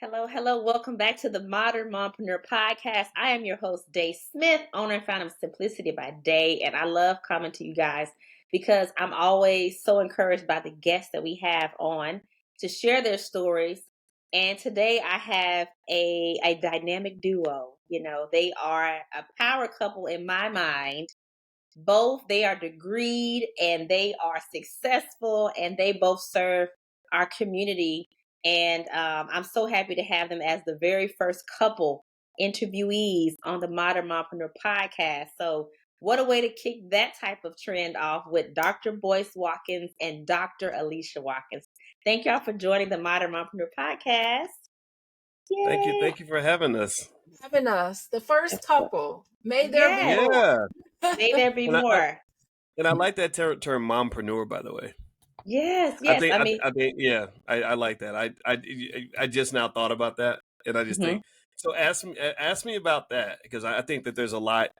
Hello, hello. Welcome back to the Modern Mompreneur Podcast. I am your host, Day Smith, owner and founder of Simplicity by Day. And I love coming to you guys because I'm always so encouraged by the guests that we have on to share their stories. And today I have a dynamic duo. You know, they are a power couple in my mind. Both they are degreed and they are successful and they both serve our community. And I'm so happy to have them as the very first couple interviewees on the Modern Mompreneur podcast. So, what a way to kick that type of trend off with Dr. Boyce Watkins and Dr. Alicia Watkins. Thank y'all for joining the Modern Mompreneur podcast. Yay. Thank you for having us. The first couple. May there be more. Yeah. May there be more. I like that term mompreneur, by the way. Yes. I think I like that. I just now thought about that, and I just think so. Ask me about that, because I think that there's a lot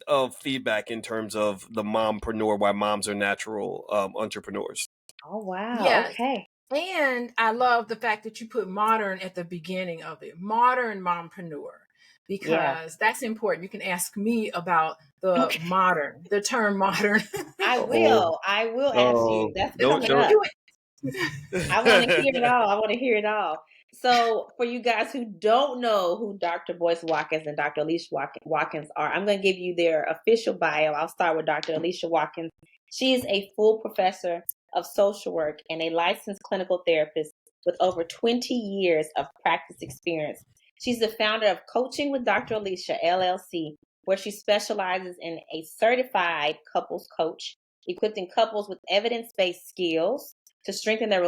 of feedback in terms of the mompreneur, why moms are natural entrepreneurs. Oh wow! Yes. Okay. And I love the fact that you put modern at the beginning of it, modern mompreneur, because that's important. You can ask me about the the term modern. I will ask you. That's coming up. I want to hear it all. So for you guys who don't know who Dr. Boyce Watkins and Dr. Alicia Watkins are, I'm going to give you their official bio. I'll start with Dr. Alicia Watkins. She is a full professor of social work and a licensed clinical therapist with over 20 years of practice experience. She's the founder of Coaching with Dr. Alicia, LLC, where she specializes in a certified couples coach, equipping couples with evidence-based skills to strengthen their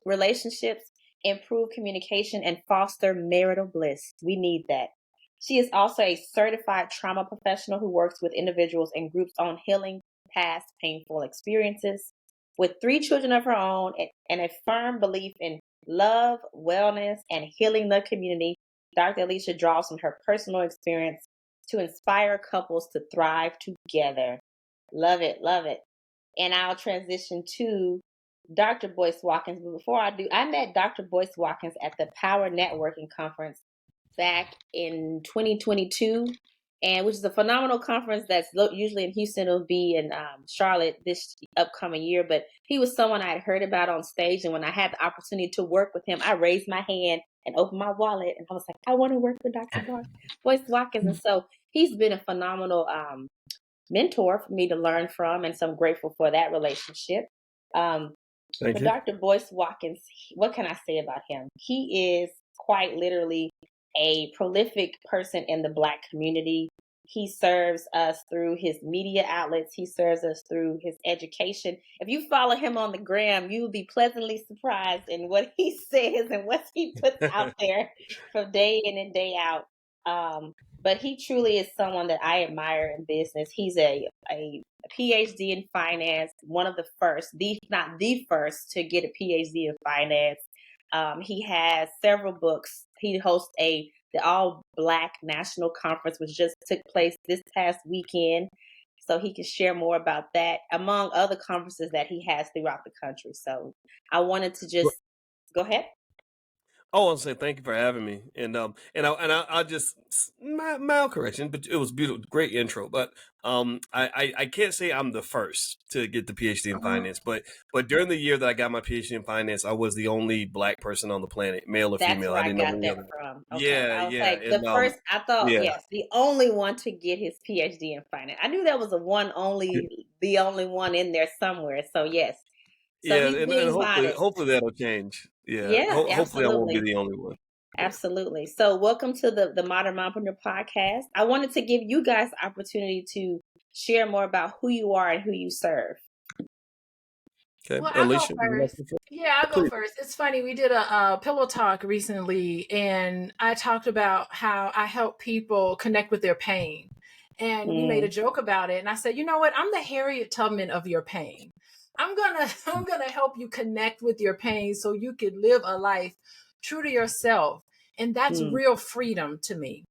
relationships, improve communication, and foster marital bliss. We need that. She is also a certified trauma professional who works with individuals and groups on healing past painful experiences. With 3 children of her own and a firm belief in love, wellness, and healing the community, Dr. Alicia draws from her personal experience to inspire couples to thrive together. Love it, love it. And I'll transition to Dr. Boyce Watkins. But before I do, I met Dr. Boyce Watkins at the Power Networking Conference back in 2022, and which is a phenomenal conference that's usually in Houston. It'll be in Charlotte this upcoming year. But he was someone I had heard about on stage, and when I had the opportunity to work with him, I raised my hand and opened my wallet, and I was like, I want to work with Dr. Boyce Watkins. And so he's been a phenomenal mentor for me to learn from, and so I'm grateful for that relationship. Thank you. Dr. Boyce Watkins, what can I say about him? He is quite literally a prolific person in the Black community. He serves us through his media outlets. He serves us through his education. If you follow him on the gram, you will be pleasantly surprised in what he says and what he puts out there from day in and day out. But he truly is someone that I admire in business. He's a PhD in finance, one of the first, not the first, to get a PhD in finance. He has several books. He hosts the All Black National Conference, which just took place this past weekend. So he can share more about that, among other conferences that he has throughout the country. So I wanted to just go ahead. Oh, I'll say thank you for having me, and I'll just mild correction, but it was beautiful, great intro. But I can't say I'm the first to get the PhD in finance, but during the year that I got my PhD in finance, I was the only Black person on the planet, male or female. That's I didn't where I got know that from. Okay. Yeah, I was yeah. like, And, first, I thought, yeah. yes, the only one to get his PhD in finance. I knew there was the only one in there somewhere. So yes. So yeah, he's and being hopefully that'll change. Yeah, Yeah, hopefully I won't be absolutely. the only one. Absolutely. So welcome to the Modern Mompreneur podcast. I wanted to give you guys the opportunity to share more about who you are and who you serve. Okay, Well, Alicia. I'll go first. Yeah, I'll go first. It's funny. We did a pillow talk recently, and I talked about how I help people connect with their pain. And we made a joke about it. And I said, you know what? I'm the Harriet Tubman of your pain. I'm gonna help you connect with your pain so you could live a life true to yourself. And that's real freedom to me.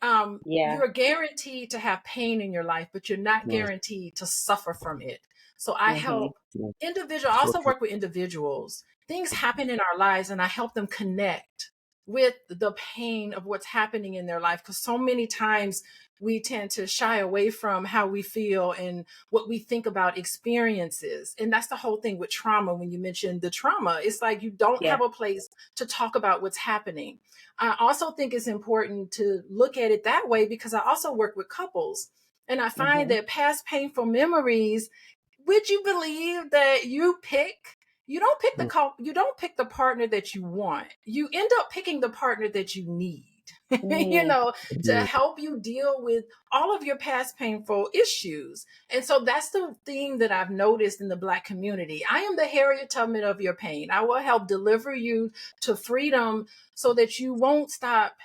You're guaranteed to have pain in your life, but you're not guaranteed to suffer from it. So I help I also work with individuals. Things happen in our lives and I help them connect with the pain of what's happening in their life. Because so many times we tend to shy away from how we feel and what we think about experiences. And that's the whole thing with trauma. When you mentioned the trauma, it's like you don't have a place to talk about what's happening. I also think it's important to look at it that way, because I also work with couples. And I find that past painful memories, would you believe that you don't pick the partner that you want. You end up picking the partner that you need. To help you deal with all of your past painful issues. And so that's the thing that I've noticed in the Black community. I am the Harriet Tubman of your pain. I will help deliver you to freedom so that you won't stop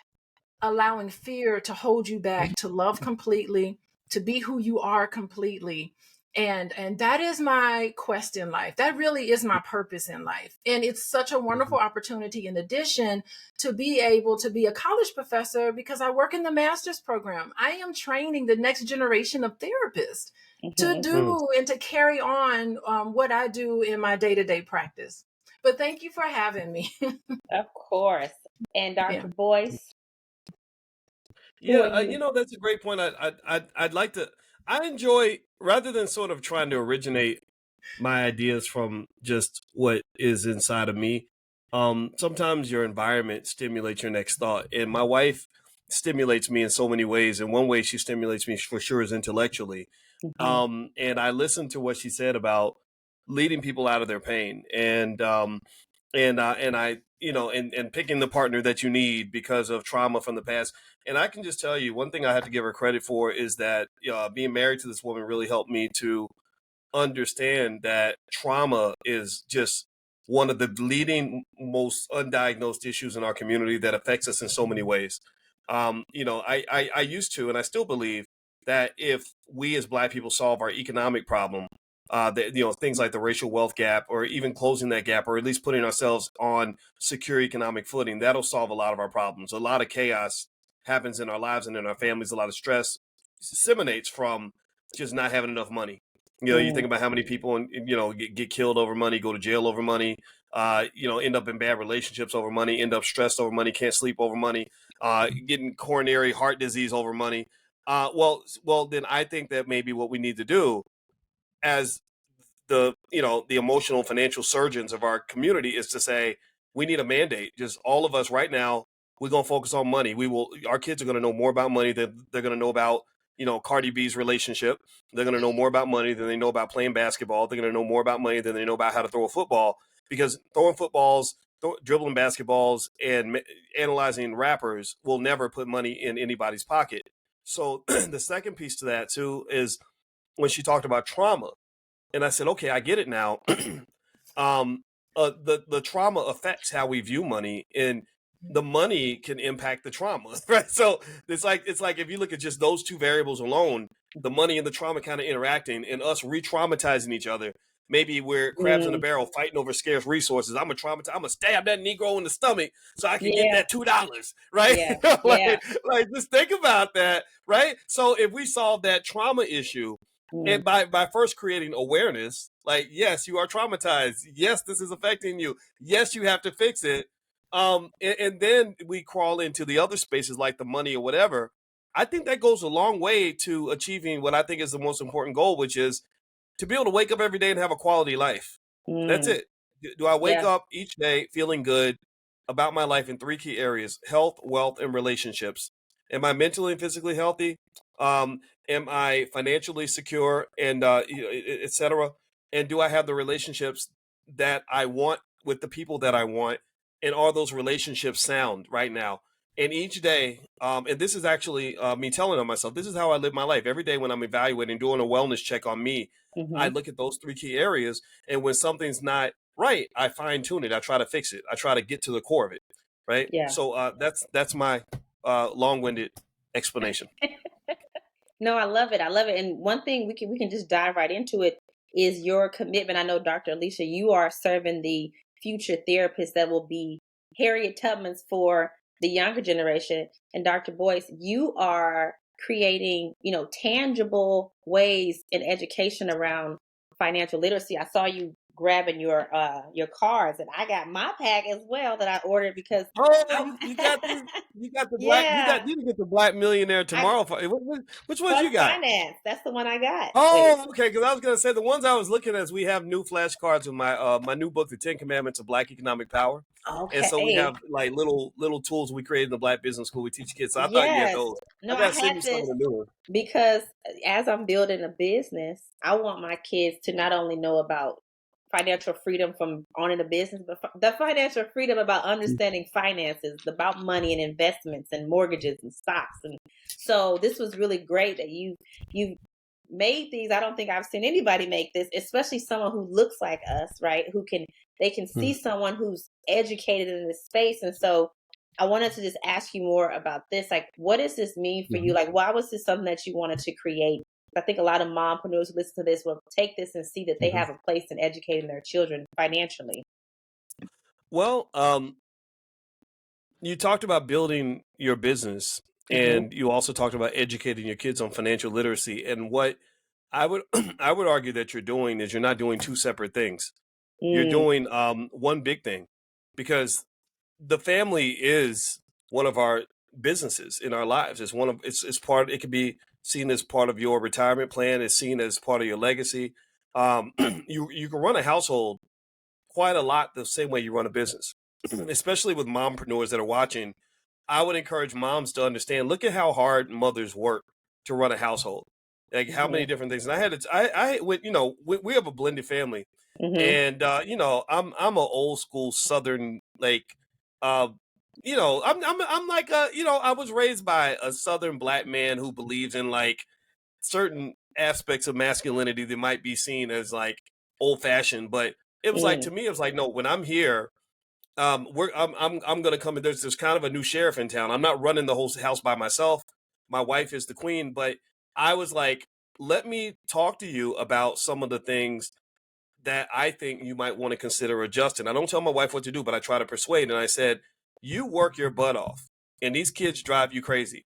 allowing fear to hold you back, to love completely, to be who you are completely. And that is my quest in life. That really is my purpose in life. And it's such a wonderful opportunity, in addition, to be able to be a college professor, because I work in the master's program. I am training the next generation of therapists to do and to carry on what I do in my day-to-day practice. But thank you for having me. Of course. And Dr. Boyce? Yeah, that's a great point. I'd like to. I enjoy, rather than sort of trying to originate my ideas from just what is inside of me. Sometimes your environment stimulates your next thought, and my wife stimulates me in so many ways. And one way she stimulates me for sure is intellectually. And I listened to what she said about leading people out of their pain, and I, and picking the partner that you need because of trauma from the past. And I can just tell you, one thing I have to give her credit for is that being married to this woman really helped me to understand that trauma is just one of the leading, most undiagnosed issues in our community that affects us in so many ways. I used to, and I still believe that if we as Black people solve our economic problem, things like the racial wealth gap, or even closing that gap, or at least putting ourselves on secure economic footing, that'll solve a lot of our problems. A lot of chaos happens in our lives and in our families. A lot of stress disseminates from just not having enough money. You think about how many people, get killed over money, go to jail over money, end up in bad relationships over money, end up stressed over money, can't sleep over money, getting coronary heart disease over money. Then I think that maybe what we need to do as the emotional financial surgeons of our community is to say, we need a mandate. Just all of us right now, we're going to focus on money. Our kids are going to know more about money than they're going to know about, Cardi B's relationship. They're going to know more about money than they know about playing basketball. They're going to know more about money than they know about how to throw a football, because throwing footballs, dribbling basketballs, and analyzing rappers will never put money in anybody's pocket. So the second piece to that too is when she talked about trauma. And I said, okay, I get it now. The trauma affects how we view money, and the money can impact the trauma, right? So it's like if you look at just those two variables alone, the money and the trauma kind of interacting, and us re-traumatizing each other. Maybe we're crabs in a barrel fighting over scarce resources. I'm gonna stab that Negro in the stomach so I can get that $2, right? Like just think about that, right? So if we solve that trauma issue, and by first creating awareness, like, yes, you are traumatized. Yes, this is affecting you. Yes, you have to fix it. And then we crawl into the other spaces like the money or whatever. I think that goes a long way to achieving what I think is the most important goal, which is to be able to wake up every day and have a quality life. That's it. Do I wake up each day feeling good about my life in three key areas: health, wealth, and relationships? Am I mentally and physically healthy? Am I financially secure, and et cetera? And do I have the relationships that I want with the people that I want? And are those relationships sound right now? And each day, and this is actually me telling on myself, this is how I live my life. Every day when I'm evaluating, doing a wellness check on me, I look at those three key areas. And when something's not right, I fine tune it. I try to fix it. I try to get to the core of it. Right. Yeah. So that's my long-winded explanation. No, I love it. I love it. And one thing we can just dive right into it is your commitment. I know, Dr. Alicia, you are serving the future therapists that will be Harriet Tubmans for the younger generation. And Dr. Boyce, you are creating, tangible ways in education around financial literacy. I saw you grabbing your cards, and I got my pack as well that I ordered because you got the black yeah, you didn't get the Black Millionaire Tomorrow. Which ones you got? Finance. That's the one I got. Okay, because I was gonna say the ones I was looking at is we have new flashcards with my my new book, The 10 Commandments of Black Economic Power. Okay. And so we have like little tools we created in the Black Business School. We teach kids. So I thought you had those. No, I gotta I send had you some of the new ones. because as I'm building a business, I want my kids to not only know about financial freedom from owning a business, but the financial freedom about understanding finances, about money and investments and mortgages and stocks. And so this was really great that you made these. I don't think I've seen anybody make this, especially someone who looks like us, right? They can see someone who's educated in this space. And so I wanted to just ask you more about this. Like, what does this mean for you? Like, why was this something that you wanted to create? I think a lot of mompreneurs who listen to this will take this and see that they have a place in educating their children financially. Well, you talked about building your business, and you also talked about educating your kids on financial literacy. And what I would I would argue that you're doing is you're not doing two separate things. You're doing one big thing, because the family is one of our businesses in our lives. It's one of it's part. It could be seen as part of your retirement plan. It's seen as part of your legacy. You can run a household quite a lot the same way you run a business, especially with mompreneurs that are watching. I would encourage moms to understand. Look at how hard mothers work to run a household. Like how many different things. And I had it. I we have a blended family. And I'm an old school Southern, like, I'm like I was raised by a Southern Black man who believes in like certain aspects of masculinity that might be seen as like old fashioned, but it was like, to me, it was like, no, when I'm here, I'm gonna come in. There's kind of a new sheriff in town. I'm not running the whole house by myself. My wife is the queen, but I was like, let me talk to you about some of the things that I think you might want to consider adjusting. I don't tell my wife what to do, but I try to persuade. And I said, you work your butt off, and these kids drive you crazy,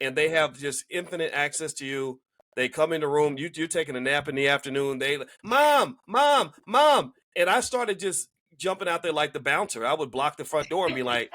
and they have just infinite access to you. They come in the room, you're taking a nap in the afternoon. They, mom, and I started just jumping out there like the bouncer. I would block the front door and be like,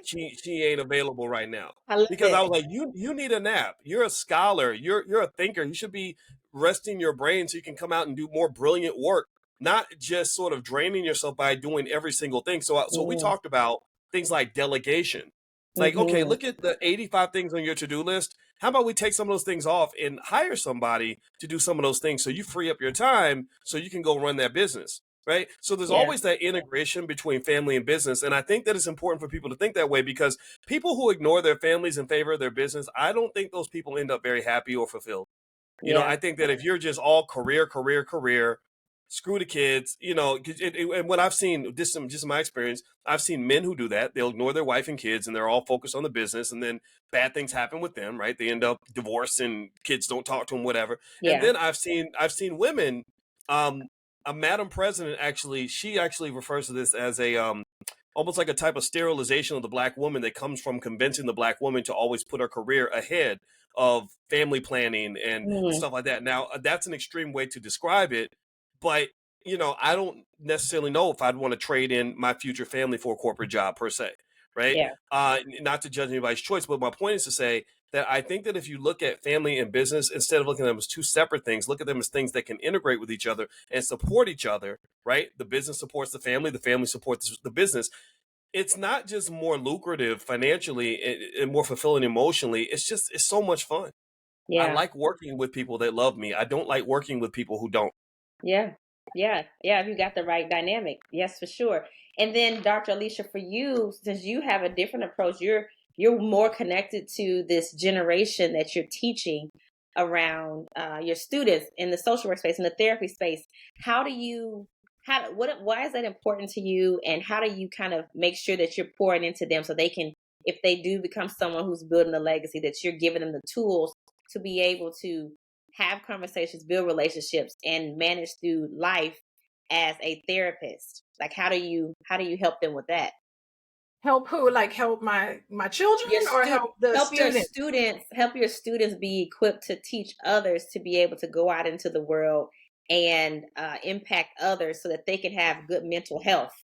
she ain't available right now, because I was like, you need a nap. You're a scholar. You're a thinker. You should be resting your brain so you can come out and do more brilliant work, not just sort of draining yourself by doing every single thing. So we talked about things like delegation. Like, okay, look at the 85 things on your to-do list. How about we take some of those things off and hire somebody to do some of those things so you free up your time so you can go run that business, right? So there's always that integration between family and business. And I think that it's important for people to think that way, because people who ignore their families in favor of their business, I don't think those people end up very happy or fulfilled. You know, I think that if you're just all career, screw the kids, and what I've seen, just my experience, I've seen men who do that. They'll ignore their wife and kids, and they're all focused on the business, and then bad things happen with them, right? They end up divorced, and kids don't talk to them, whatever. And then I've seen women, a Madam President, she actually refers to this as a almost like a type of sterilization of the Black woman that comes from convincing the Black woman to always put her career ahead of family planning and stuff like that. Now, that's an extreme way to describe it, but I don't necessarily know if I'd want to trade in my future family for a corporate job per se, right? Not to judge anybody's choice, but my point is to say that I think that if you look at family and business, instead of looking at them as two separate things, look at them as things that can integrate with each other and support each other, right? The business supports the family supports the business. It's not just more lucrative financially and more fulfilling emotionally. It's so much fun. I like working with people that love me. I don't like working with people who don't. Yeah. You got the right dynamic. Yes, for sure. And then Dr. Alicia, for you, since you have a different approach, you're more connected to this generation that you're teaching around your students in the social work space, in the therapy space. Why is that important to you? And how do you kind of make sure that you're pouring into them so they can, if they do become someone who's building a legacy, that you're giving them the tools to be able to have conversations, build relationships, and manage through life as a therapist? Like, how do you help them with that? Help who? Like help my children, or help the students? Help your students be equipped to teach others to be able to go out into the world and impact others so that they can have good mental health?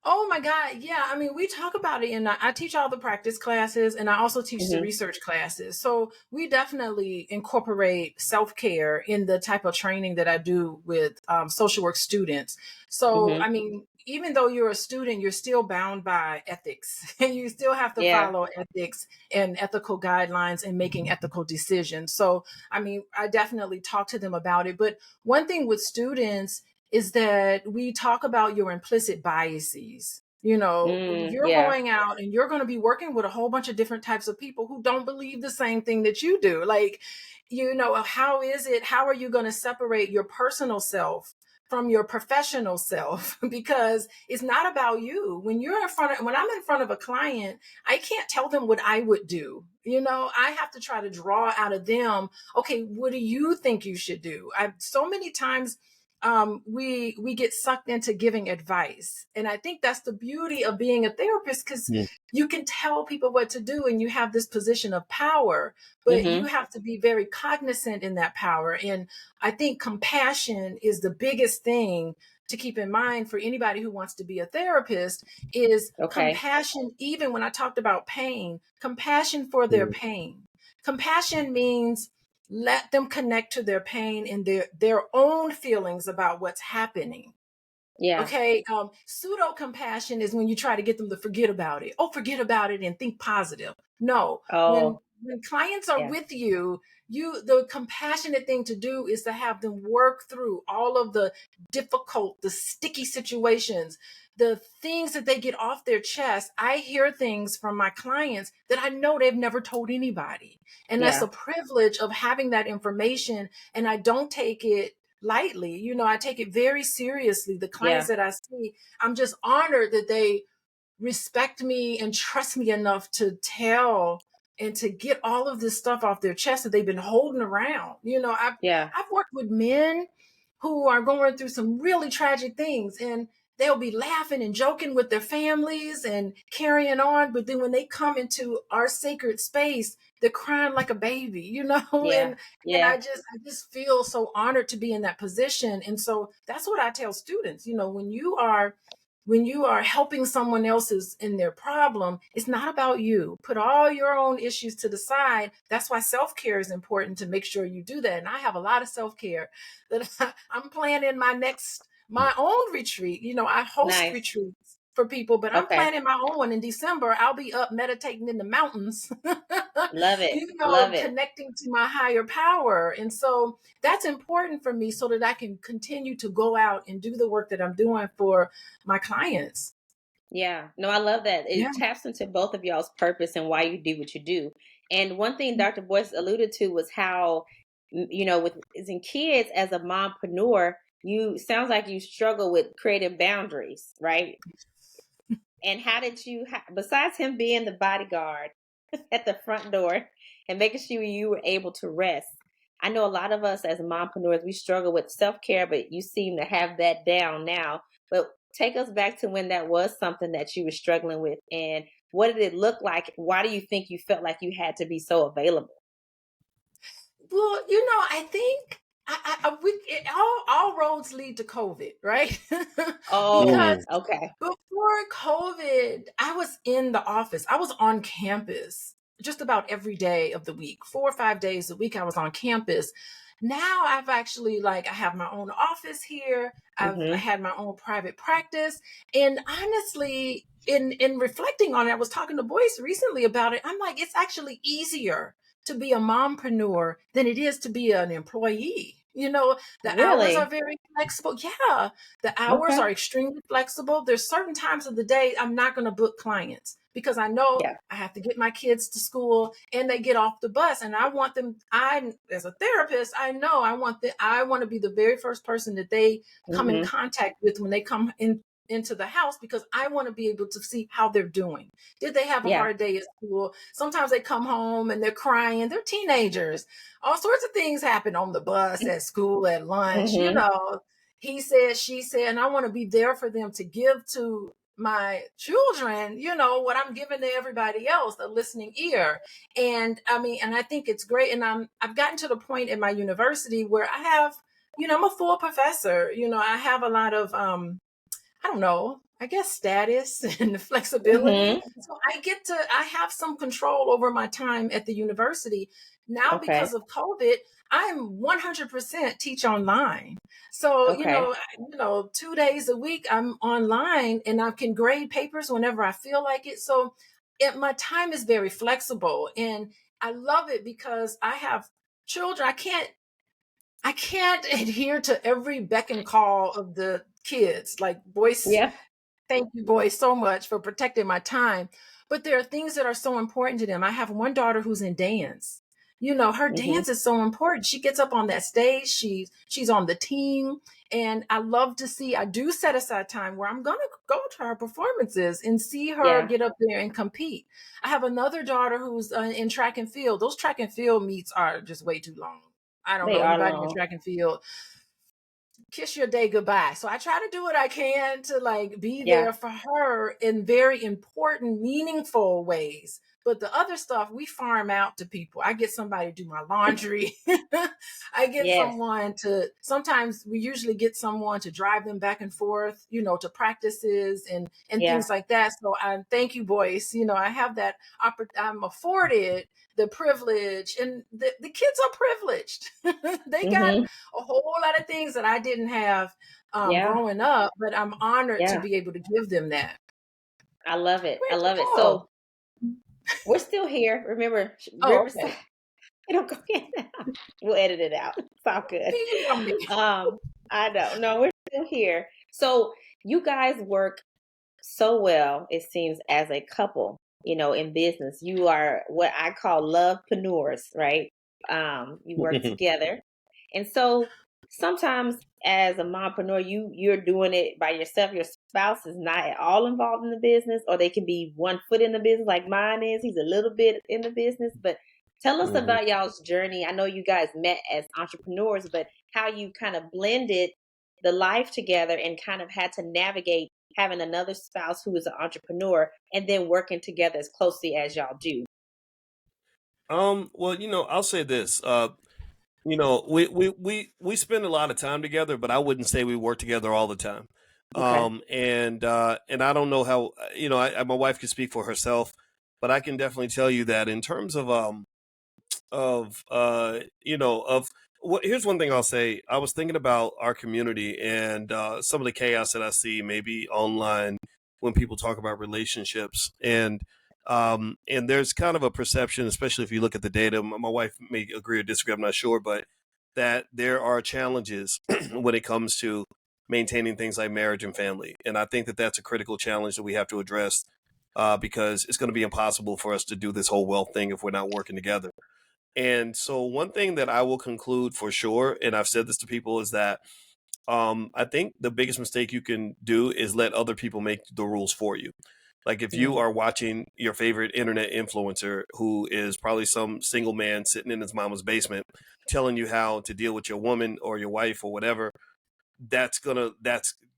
Oh my God. Yeah. I mean, we talk about it, and I teach all the practice classes, and I also teach the research classes. So we definitely incorporate self-care in the type of training that I do with social work students. So, I mean, even though you're a student, you're still bound by ethics and you still have to follow ethics and ethical guidelines and making ethical decisions. So, I mean, I definitely talk to them about it. But one thing with students is that we talk about your implicit biases. You know, you're going out and you're going to be working with a whole bunch of different types of people who don't believe the same thing that you do. Like, you know, how are you going to separate your personal self from your professional self? Because it's not about you. When I'm in front of a client, I can't tell them what I would do. You know, I have to try to draw out of them, okay, what do you think you should do? So many times we get sucked into giving advice, and I think that's the beauty of being a therapist, because you can tell people what to do and you have this position of power, but you have to be very cognizant in that power. And I think compassion is the biggest thing to keep in mind for anybody who wants to be a therapist, is compassion. Even when I talked about pain, compassion for their pain. Compassion means let them connect to their pain and their own feelings about what's happening. Yeah. Okay. Pseudo compassion is when you try to get them to forget about it. Oh, forget about it and think positive. No. When clients are with you, the compassionate thing to do is to have them work through all of the difficult, the sticky situations, the things that they get off their chest. I hear things from my clients that I know they've never told anybody. And that's a privilege of having that information. And I don't take it lightly. You know, I take it very seriously. The clients that I see, I'm just honored that they respect me and trust me enough to tell and to get all of this stuff off their chest that they've been holding around. You know, I've worked with men who are going through some really tragic things, and they'll be laughing and joking with their families and carrying on. But then when they come into our sacred space, they're crying like a baby, you know? And I just feel so honored to be in that position. And so that's what I tell students, you know, when you are helping someone else's in their problem, it's not about you. Put all your own issues to the side. That's why self-care is important, to make sure you do that. And I have a lot of self-care that I'm planning my own retreat. You know, I host retreats for people, but I'm planning my own one in December. I'll be up meditating in the mountains. Love it. You know, connecting to my higher power. And so that's important for me so that I can continue to go out and do the work that I'm doing for my clients. Yeah. No, I love that. It taps into both of y'all's purpose and why you do what you do. And one thing Dr. Boyce alluded to was how, you know, with in kids as a mompreneur, sounds like you struggle with creative boundaries, right? And how did you, besides him being the bodyguard at the front door and making sure you were able to rest? I know a lot of us as mompreneurs, we struggle with self-care, but you seem to have that down now. But take us back to when that was something that you were struggling with, and what did it look like? Why do you think you felt like you had to be so available? Well, you know, I think all roads lead to COVID, right? Because before COVID, I was in the office. I was on campus just about every day of the week, 4 or 5 days a week. I was on campus. Now I've actually, I have my own office here. I had my own private practice. And honestly, in reflecting on it, I was talking to Boyce recently about it. I'm like, it's actually easier to be a mompreneur than it is to be an employee. You know, the hours are very flexible. Yeah, the hours are extremely flexible. There's certain times of the day I'm not going to book clients because I know I have to get my kids to school and they get off the bus, and I want them. As a therapist, I know I want to be the very first person that they come in contact with when they come into the house, because I want to be able to see how they're doing. Did they have a hard day at school? Sometimes they come home and they're crying. They're teenagers. All sorts of things happen on the bus, at school, at lunch. You know, he said, she said, and I want to be there for them to give to my children, you know, what I'm giving to everybody else, a listening ear. And I mean, and I think it's great. And I've gotten to the point in my university where I have, I'm a full professor. I have a lot of, I don't know, I guess status and flexibility. Mm-hmm. So I have some control over my time at the university. Now, Okay. because of COVID, I'm 100% teach online. So, Okay. 2 days a week I'm online and I can grade papers whenever I feel like it. So my time is very flexible and I love it because I have children. I can't adhere to every beck and call of the kids. Like Boyce, Yeah. thank you, Boyce, so much for protecting my time. But there are things that are so important to them. I have one daughter who's in dance. Her dance is so important. She gets up on that stage. She's on the team. And I love to see, I do set aside time where I'm going to go to her performances and see her get up there and compete. I have another daughter who's in track and field. Those track and field meets are just way too long. I don't know anybody in track and field. Kiss your day goodbye. So I try to do what I can to like be there for her in very important, meaningful ways. But the other stuff we farm out to people. I get somebody to do my laundry. I get someone to, sometimes we usually get someone to drive them back and forth, to practices and things like that. So thank you, Boyce. I have that, I'm afforded the privilege, and the kids are privileged. They got a whole lot of things that I didn't have growing up, but I'm honored to be able to give them that. I love it. I love it. So we're still here. Remember, Riverside. Okay. It'll go in. We'll edit it out. It's all good. I know. No, we're still here. So you guys work so well, it seems, as a couple, in business. You are what I call lovepreneurs, right? You work together. And so sometimes as a mompreneur, you're doing it by yourself. Your spouse is not at all involved in the business, or they can be one foot in the business like mine is. He's a little bit in the business, but tell us about y'all's journey. I know you guys met as entrepreneurs, but how you kind of blended the life together and kind of had to navigate having another spouse who is an entrepreneur and then working together as closely as y'all do. Well, I'll say this. We spend a lot of time together, but I wouldn't say we work together all the time. Okay. And I don't know how, my wife could speak for herself, but I can definitely tell you that in terms of here's one thing I'll say. I was thinking about our community and some of the chaos that I see maybe online when people talk about relationships, and there's kind of a perception, especially if you look at the data. My wife may agree or disagree, I'm not sure, but that there are challenges when it comes to maintaining things like marriage and family, and I think that that's a critical challenge that we have to address because it's going to be impossible for us to do this whole wealth thing if we're not working together. And so one thing that I will conclude for sure, and I've said this to people, is that I think the biggest mistake you can do is let other people make the rules for you. Like if you are watching your favorite internet influencer who is probably some single man sitting in his mama's basement telling you how to deal with your woman or your wife or whatever,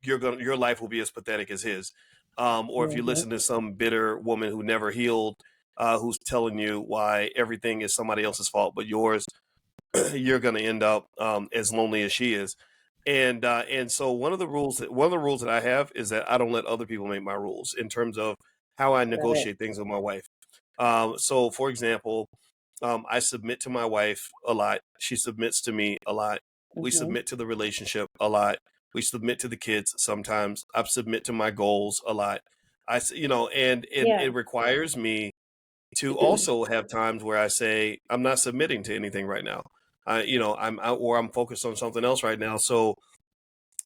your life will be as pathetic as his. Or if you listen to some bitter woman who never healed, who's telling you why everything is somebody else's fault but yours, you're going to end up as lonely as she is. And so one of the rules that I have is that I don't let other people make my rules in terms of how I negotiate things with my wife. So for example, I submit to my wife a lot. She submits to me a lot. We submit to the relationship a lot. We submit to the kids sometimes. I submit to my goals a lot. It requires me to also have times where I say, I'm not submitting to anything right now. I'm out or I'm focused on something else right now. So,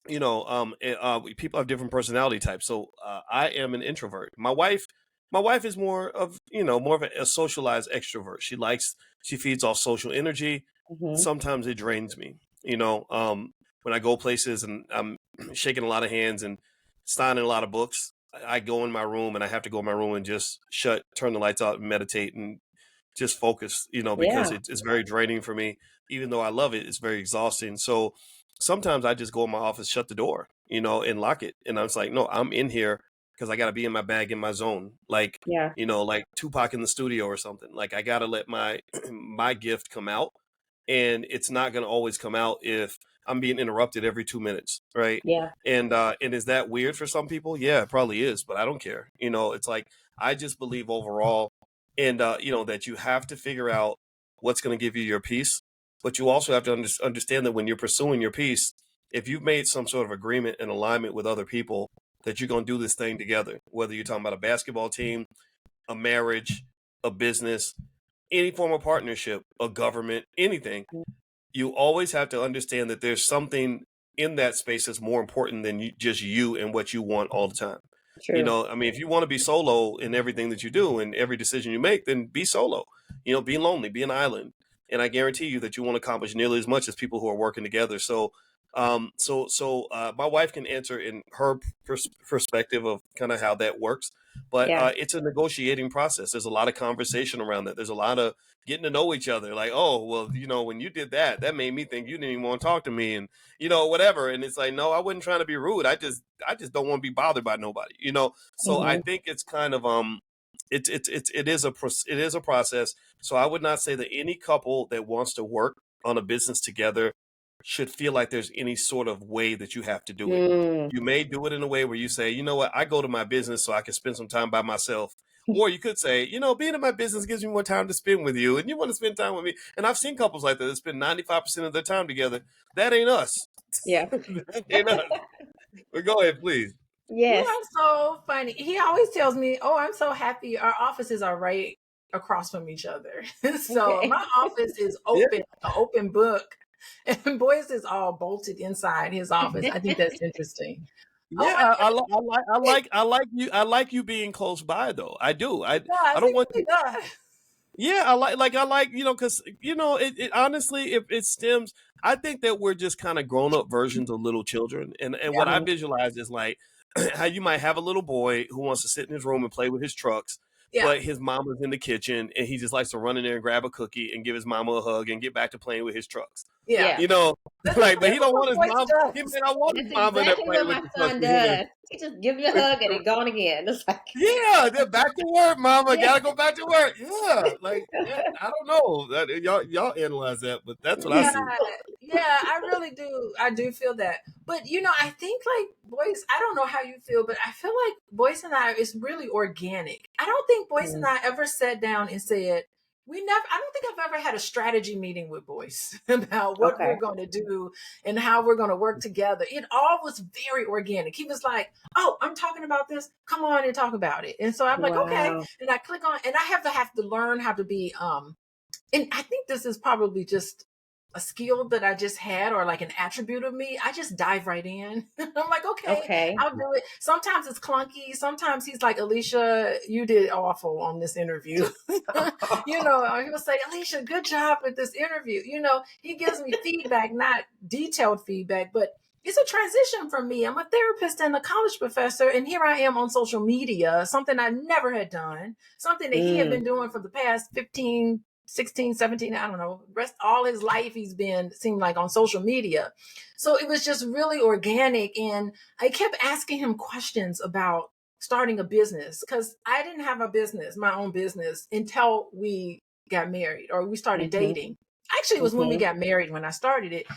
people have different personality types. So I am an introvert. My wife is more of a socialized extrovert. She feeds off social energy. Sometimes it drains me, when I go places and I'm shaking a lot of hands and signing a lot of books. I go in my room and I have to go in my room and just turn the lights out and meditate and just focus, because it's very draining for me. Even though I love it, it's very exhausting. So sometimes I just go in my office, shut the door, and lock it. And I was like, no, I'm in here because I got to be in my bag, in my zone. Like, like Tupac in the studio or something. Like I got to let my gift come out. And it's not going to always come out if I'm being interrupted every 2 minutes, right? Yeah. And is that weird for some people? Yeah, it probably is, but I don't care. It's like, I just believe overall, and that you have to figure out what's going to give you your peace, but you also have to understand that when you're pursuing your peace, if you've made some sort of agreement and alignment with other people that you're going to do this thing together, whether you're talking about a basketball team, a marriage, a business, any form of partnership, a government, anything, you always have to understand that there's something in that space that's more important than just you and what you want all the time. True. I mean, if you want to be solo in everything that you do and every decision you make, then be solo. Be lonely, be an island. And I guarantee you that you won't accomplish nearly as much as people who are working together. So my wife can answer in her perspective of kind of how that works, but it's a negotiating process. There's a lot of conversation around that. There's a lot of getting to know each other. Like, oh, well, when you did that made me think you didn't even want to talk to me, and whatever. And it's like, no, I wasn't trying to be rude. I just don't want to be bothered by nobody. So I think it's kind of it is a process. So I would not say that any couple that wants to work on a business together should feel like there's any sort of way that you have to do it. You may do it in a way where you say, you know what, I go to my business so I can spend some time by myself. Or you could say, being in my business gives me more time to spend with you, and you want to spend time with me. And I've seen couples like that that spend 95% of their time together. That ain't us. Yeah. That ain't us. But go ahead, please. Yes. You are so funny. He always tells me, oh, I'm so happy. Our offices are right across from each other. So my office is open, an open book. And Boyce is all bolted inside his office. I think that's interesting. Yeah, I like you being close by though. I do. I don't want you. Yeah, I like because it honestly, if it stems, I think that we're just kind of grown up versions of little children, and what I visualize is like how you might have a little boy who wants to sit in his room and play with his trucks. But his mama's in the kitchen and he just likes to run in there and grab a cookie and give his mama a hug and get back to playing with his trucks. Yeah. But he don't want his mama. He may not want his mama to play with his trucks. Does. He just gives you a hug and it's gone again. It's like, they're back to work, mama. Gotta go back to work. Yeah. I don't know. Y'all analyze that, but that's what I see. Yeah, I really do. I do feel that. But I think like Boyce, I don't know how you feel, but I feel like Boyce and I is really organic. I don't think Boyce and I ever sat down and said, I don't think I've ever had a strategy meeting with Boyce about what we're going to do and how we're going to work together. It all was very organic. He was like, oh, I'm talking about this. Come on and talk about it. And so I'm like, okay. And I click on, and I have to learn how to be, and I think this is probably just a skill that I just had or like an attribute of me. I just dive right in. I'm like, okay, I'll do it. Sometimes it's clunky. Sometimes he's like, Alicia, you did awful on this interview. He will say, Alicia, good job with this interview. He gives me feedback, not detailed feedback, but it's a transition for me. I'm a therapist and a college professor, and here I am on social media, something I never had done, something that he had been doing for the past 15, 16, 17, I don't know, all his life seemed like on social media. So it was just really organic. And I kept asking him questions about starting a business because I didn't have my own business until we got married or we started dating. Actually, it was when we got married when I started it.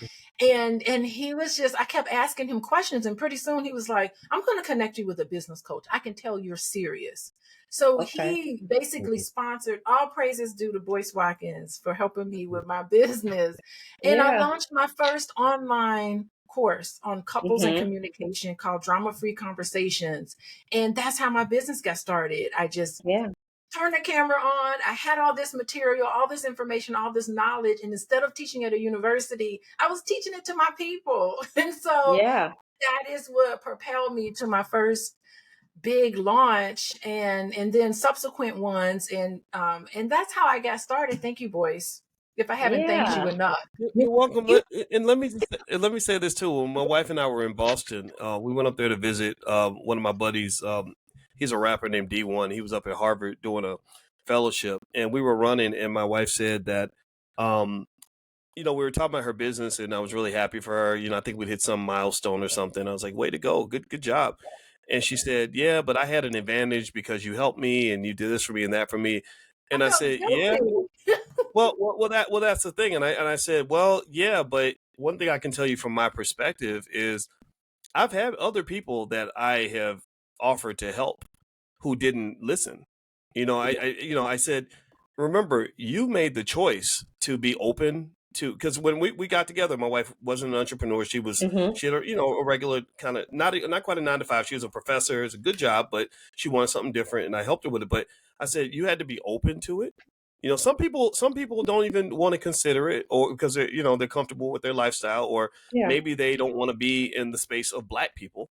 And he was I kept asking him questions. And pretty soon he was like, I'm going to connect you with a business coach. I can tell you're serious. So he basically sponsored, all praises due to Boyce Watkins for helping me with my business. And I launched my first online course on couples and communication called Drama Free Conversations. And that's how my business got started. I just turned the camera on. I had all this material, all this information, all this knowledge. And instead of teaching at a university, I was teaching it to my people. And so that is what propelled me to my first big launch and then subsequent ones. And that's how I got started. Thank you, Boyce. If I haven't thanked you enough. You're welcome. And let me say this too. When my wife and I were in Boston, we went up there to visit one of my buddies. He's a rapper named D1. He was up at Harvard doing a fellowship, and we were running. And my wife said that, we were talking about her business, and I was really happy for her. I think we'd hit some milestone or something. I was like, "Way to go, good job." And she said, "Yeah, but I had an advantage because you helped me and you did this for me and that for me." And I said, "Yeah, well, that's the thing." And I said, "Well, yeah, but one thing I can tell you from my perspective is I've had other people that I have offered to help who didn't listen. I said, remember, you made the choice to be open to, because when we got together, my wife wasn't an entrepreneur. She had a regular kind of, not quite a 9 to 5. She was a professor. It's a good job, but she wanted something different, and I helped her with it. But I said, you had to be open to it. Some people don't even want to consider it, or because they're comfortable with their lifestyle, or maybe they don't want to be in the space of Black people.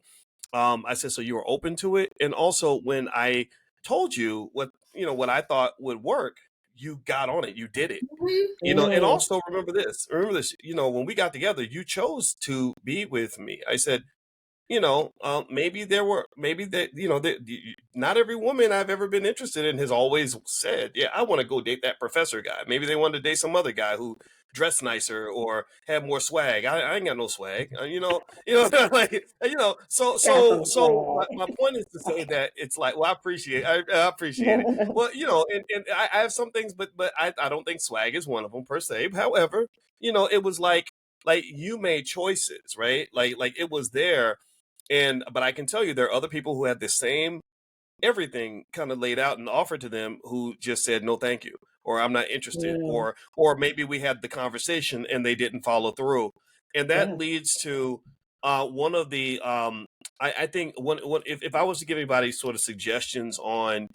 I said, so you were open to it. And also, when I told you what I thought would work, you got on it. You did it. And also remember this, when we got together, you chose to be with me. I said, maybe not every woman I've ever been interested in has always said, yeah, I want to go date that professor guy. Maybe they wanted to date some other guy who dressed nicer or had more swag. I ain't got no swag, so my point is to say that it's like, well, I appreciate it. Well, and I have some things, but I don't think swag is one of them per se. However, it was like you made choices, right? Like it was there. But I can tell you there are other people who had the same everything kind of laid out and offered to them who just said, no, thank you, or I'm not interested, or maybe we had the conversation and they didn't follow through. And that leads to one of the, I think if I was to give anybody sort of suggestions on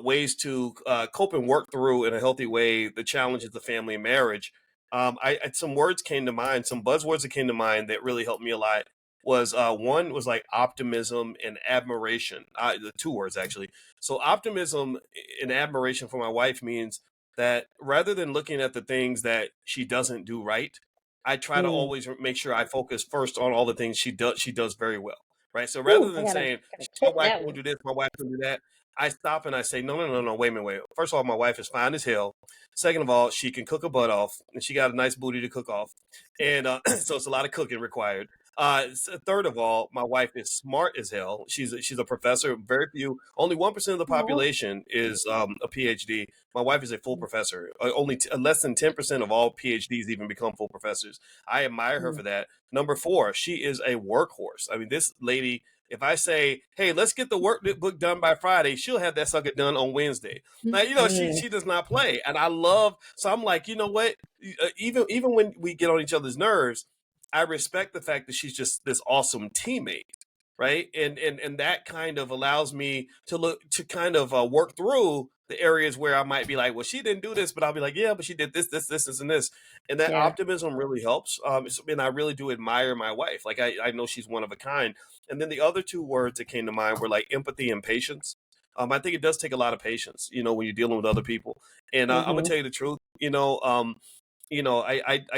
ways to cope and work through in a healthy way the challenges of family and marriage, some words came to mind, some buzzwords that came to mind that really helped me a lot. One was like optimism and admiration. The 2 words actually. So optimism and admiration for my wife means that rather than looking at the things that she doesn't do right, I try to always make sure I focus first on all the things she does very well. Right. So rather than saying my wife won't do this, my wife can do that, I stop and I say, no, wait a minute. First of all, my wife is fine as hell. Second of all, she can cook her butt off, and she got a nice booty to cook off. And so it's a lot of cooking required. Third of all, my wife is smart as hell. She's a professor. Only 1% of the population is a PhD. My wife is a full professor. Only less than 10% of all PhDs even become full professors. I admire her for that. Number 4, she is a workhorse. I mean, this lady, if I say, hey, let's get the workbook done by Friday, she'll have that sucker done on Wednesday. Now, she does not play. And so I'm like, you know what? Even when we get on each other's nerves, I respect the fact that she's just this awesome teammate, right? And that kind of allows me to work through the areas where I might be like, well, she didn't do this, but I'll be like, yeah, but she did this, and this. And that optimism really helps. And I really do admire my wife. Like I know she's one of a kind. And then the other 2 words that came to mind were like empathy and patience. I think it does take a lot of patience, when you're dealing with other people. And I'm gonna tell you the truth, I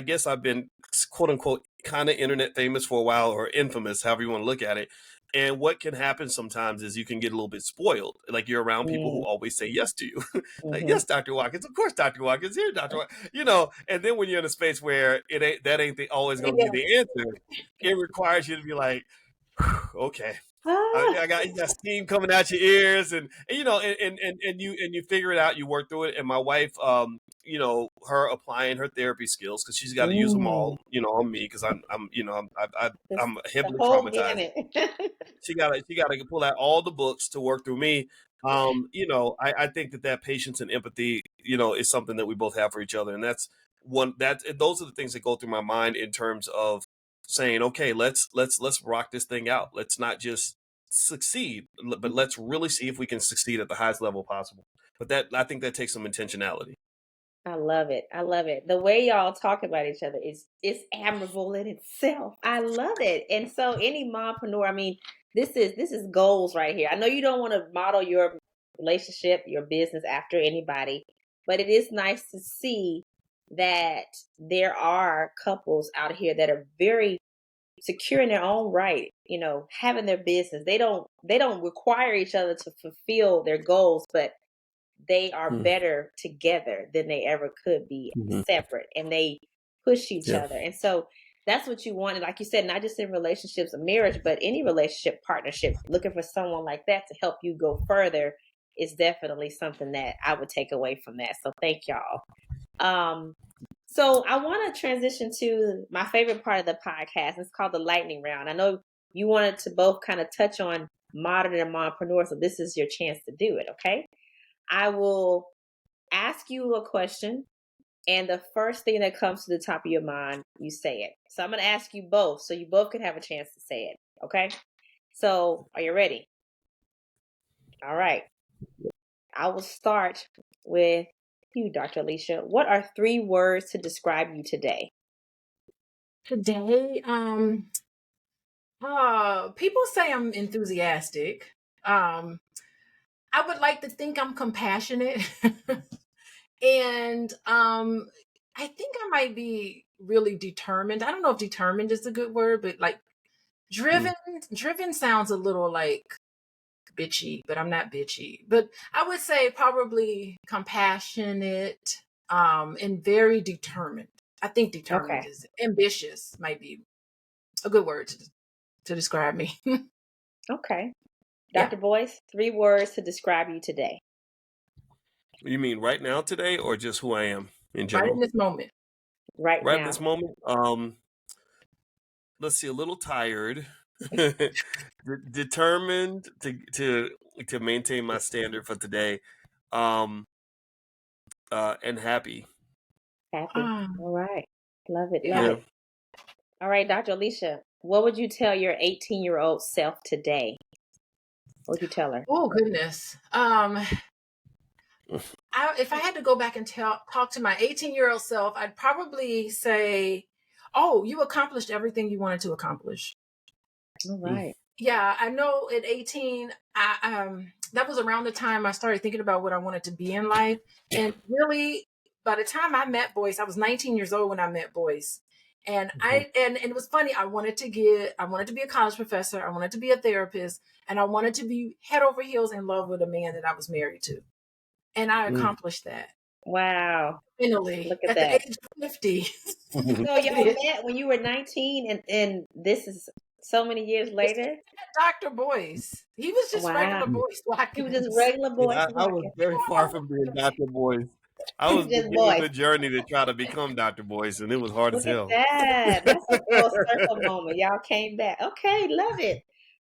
guess I've been quote unquote kind of internet famous for a while, or infamous, however you want to look at it. And what can happen sometimes is you can get a little bit spoiled. Like you're around people who always say yes to you. Like, yes, Dr. Watkins, of course, Dr. Watkins, here, Dr. Watkins, and then when you're in a space where that ain't always going to be the answer, it requires you to be like, okay. I got steam coming out your ears, and you figure it out, you work through it. And my wife, her applying her therapy skills, because she's got to use them all, on me, because I'm heavily traumatized. She got to pull out all the books to work through me. I think that patience and empathy, is something that we both have for each other, and those are the things that go through my mind in terms of saying, okay, let's rock this thing out. Let's not just succeed, but let's really see if we can succeed at the highest level possible. But I think that takes some intentionality. I love it. The way y'all talk about each other is admirable in itself. I love it. And so any mompreneur, I mean, this is goals right here. I know you don't want to model your relationship, your business after anybody, but it is nice to see that there are couples out here that are very secure in their own right, having their business. They don't require each other to fulfill their goals, but they are better together than they ever could be separate, and they push each other. And so that's what you want. And like you said, not just in relationships or marriage, but any relationship, partnership, looking for someone like that to help you go further is definitely something that I would take away from that. So thank y'all. So I want to transition to my favorite part of the podcast. It's called the lightning round. I know you wanted to both kind of touch on modern and mompreneur, so this is your chance to do it, okay? I will ask you a question, and the first thing that comes to the top of your mind, you say it. So I'm going to ask you both, so you both can have a chance to say it, okay? So are you ready? All right. I will start with you, Dr. Alicia. What are 3 words to describe you today? Today, people say I'm enthusiastic. I would like to think I'm compassionate. And I think I might be really determined. I don't know if determined is a good word, but like driven. Driven sounds a little like bitchy, but I'm not bitchy. But I would say probably compassionate, and very determined. I think determined is ambitious, might be a good word to describe me. Okay. Dr. Boyce, 3 words to describe you today. You mean right now today, or just who I am in general? Right in this moment. Right now. In this moment. Let's see, a little tired, determined to maintain my standard for today, and happy. Happy. All right. Love it. Love it. All right, Dr. Alicia, what would you tell your 18-year-old self today? What would you tell her? Oh, goodness. If I had to go back and talk to my 18-year-old self, I'd probably say, oh, you accomplished everything you wanted to accomplish. All right. Yeah, I know at 18, that was around the time I started thinking about what I wanted to be in life. And really, by the time I met Boyce, I was 19 years old when I met Boyce. And and it was funny. I wanted to be a college professor. I wanted to be a therapist, and I wanted to be head over heels in love with a man that I was married to. And I accomplished that. Wow. Finally, look at the age of 50. So y'all met when you were 19, and this is so many years later? Dr. Boyce. He was just regular Boyce Watkins. He was just regular Boyce Watkins. I was very far from being Dr. Boyce. I was beginning the journey to try to become Dr. Boyce, and it was hard as hell. That's a full circle moment. Y'all came back. Okay, love it.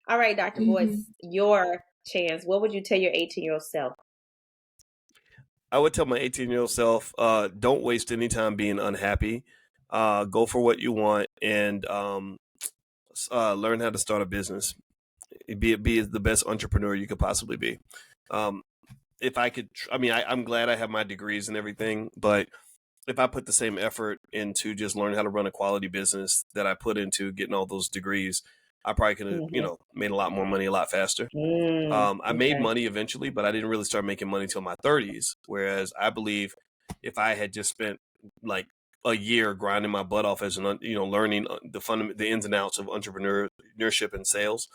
All right, Dr. Boyce, your chance. What would you tell your 18-year-old self? I would tell my 18-year-old self, don't waste any time being unhappy. Go for what you want, and learn how to start a business. Be the best entrepreneur you could possibly be. If I could, I'm glad I have my degrees and everything, but if I put the same effort into just learning how to run a quality business that I put into getting all those degrees, I probably could have, made a lot more money a lot faster. I made money eventually, but I didn't really start making money till my 30s. Whereas I believe if I had just spent like a year grinding my butt off as learning the ins and outs of entrepreneurship and sales,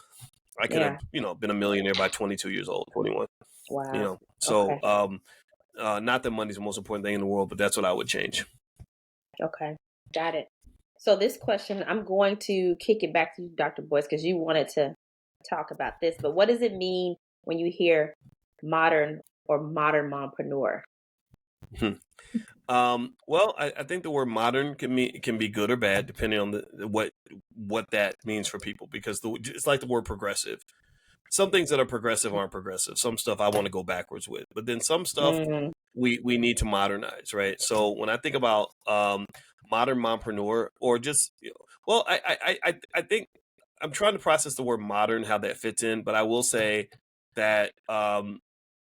I could have, been a millionaire by 22 years old, 21. Wow. So, not that money's the most important thing in the world, but that's what I would change. Okay. Got it. So this question, I'm going to kick it back to you, Dr. Boyce, because you wanted to talk about this, but what does it mean when you hear modern or modern mompreneur? Well, I think the word modern can be good or bad depending on what that means for people, because it's like the word progressive. Some things that are progressive aren't progressive. Some stuff I want to go backwards with, but then some stuff we need to modernize, right? So when I think about modern mompreneur, or just I think I'm trying to process the word modern, how that fits in, but I will say that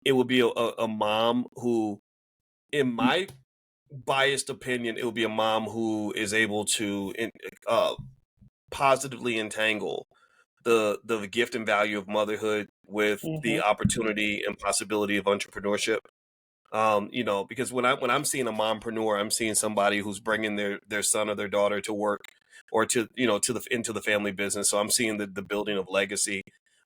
it would be a mom who, in my biased opinion, it would be a mom who is able to positively entangle the gift and value of motherhood with the opportunity and possibility of entrepreneurship. Because when I'm seeing a mompreneur, I'm seeing somebody who's bringing their son or their daughter to work, or into the family business. So I'm seeing the building of legacy.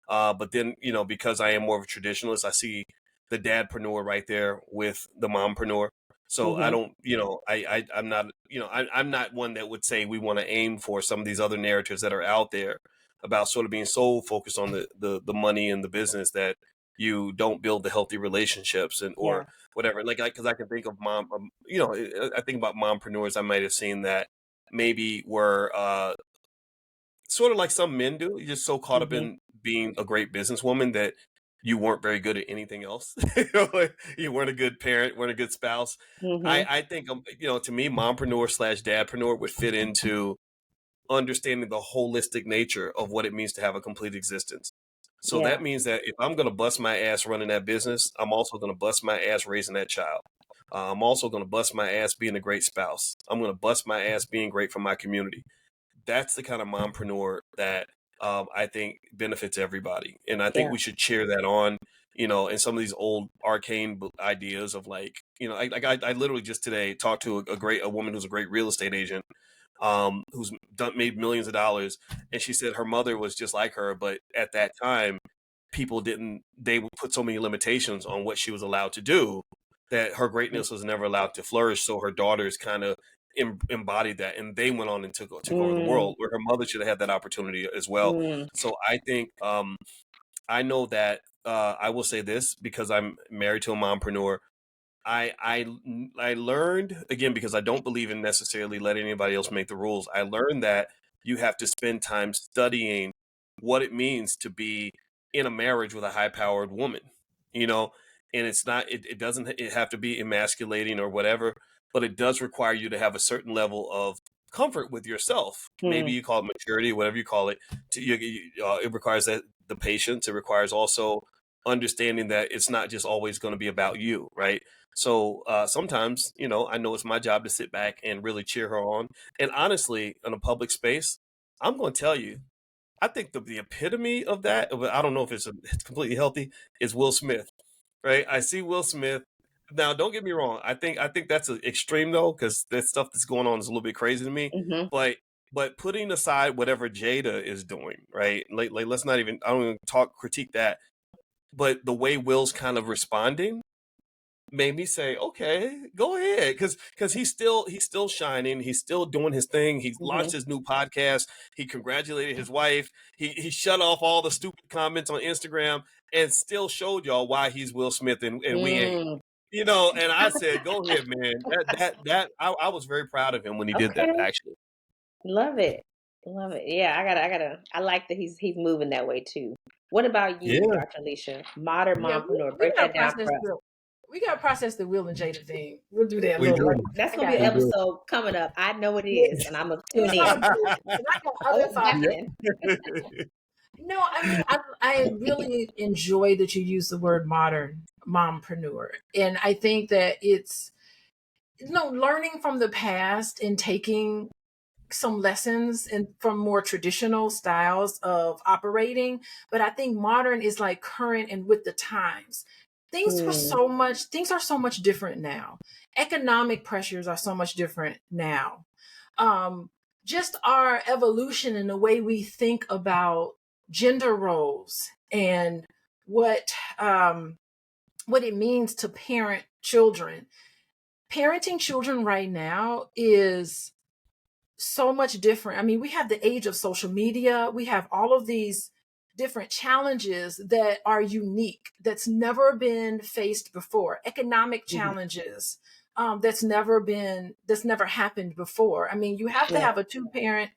But then, because I am more of a traditionalist, I see the dadpreneur right there with the mompreneur. So I don't, I'm not, I'm not one that would say we want to aim for some of these other narratives that are out there about sort of being so focused on the money and the business that you don't build the healthy relationships or whatever. Like, because I can think of I think about mompreneurs I might have seen that maybe were sort of like some men do. You're just so caught up in being a great businesswoman that you weren't very good at anything else. You weren't a good parent, weren't a good spouse. I think, to me, mompreneur/dadpreneur would fit into understanding the holistic nature of what it means to have a complete existence. So that means that if I'm going to bust my ass running that business, I'm also going to bust my ass raising that child. I'm also going to bust my ass being a great spouse. I'm going to bust my ass being great for my community. That's the kind of mompreneur that I think benefits everybody. And I think we should cheer that on, in some of these old arcane ideas of like, I literally just today talked to a woman who's a great real estate agent, who's made millions of dollars. And she said her mother was just like her. But at that time, they would put so many limitations on what she was allowed to do that her greatness was never allowed to flourish. So her daughters kind of embodied that, and they went on and took over the world, where her mother should have had that opportunity as well. So I think I know that I will say this because I'm married to a mompreneur. I learned, again, because I don't believe in necessarily letting anybody else make the rules. I learned that you have to spend time studying what it means to be in a marriage with a high-powered woman, and it's not, it doesn't have to be emasculating or whatever, but it does require you to have a certain level of comfort with yourself. Maybe you call it maturity, whatever you call it. It requires that the patience. It requires also understanding that it's not just always going to be about you, right? So sometimes, I know it's my job to sit back and really cheer her on. And honestly, in a public space, I'm going to tell you, I think the epitome of that, I don't know if it's completely healthy, is Will Smith, right? I see Will Smith. Now, don't get me wrong. I think that's an extreme though, because that stuff that's going on is a little bit crazy to me. But putting aside whatever Jada is doing, right? Like let's not even, I don't even critique that. But the way Will's kind of responding made me say, okay, go ahead. Because he's still shining. He's still doing his thing. He's launched his new podcast. He congratulated his wife. He shut off all the stupid comments on Instagram and still showed y'all why he's Will Smith and we ain't. And I said, go ahead, man. I was very proud of him when he did that, actually. Love it. Yeah, I like that he's moving that way too. What about you, Dr. Alicia? Modern mompreneur. Break that down for us. We got to process the Will and Jada thing. We'll do that later. That's going to be an episode coming up. I know it is, and I'm going to tune in. No, I mean, I really enjoy that you use the word modern mompreneur. And I think that it's, learning from the past and taking some lessons from more traditional styles of operating. But I think modern is like current and with the times. Things are so much different now. Economic pressures are so much different now. Just our evolution in the way we think about gender roles and what it means to parent children. Parenting children right now is so much different. I mean, we have the age of social media. We have all of these different challenges that are unique, that's never been faced before. Economic challenges that's never happened before. I mean, you have to have a 2-parent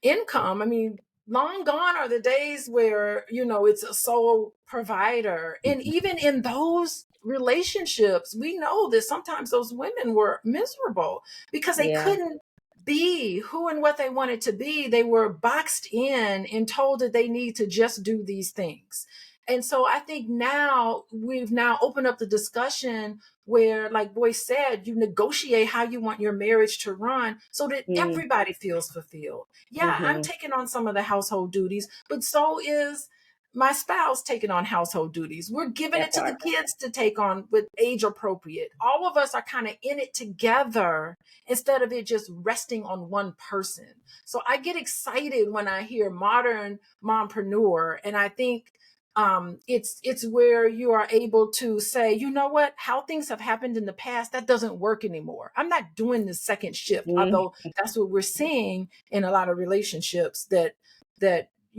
income. I mean, long gone are the days where, it's a sole provider. And even in those relationships, we know that sometimes those women were miserable because they couldn't be who and what they wanted to be. They were boxed in and told that they need to just do these things. And so I think now we've opened up the discussion where, like Boyce said, you negotiate how you want your marriage to run so that everybody feels fulfilled. Yeah, I'm taking on some of the household duties, but so is my spouse taking on household duties. We're giving it to the kids to take on with age appropriate. All of us are kind of in it together instead of it just resting on one person. So I get excited when I hear modern mompreneur, and I think it's where you are able to say, you know what, how things have happened in the past, that doesn't work anymore. I'm not doing the second shift, although that's what we're seeing in a lot of relationships that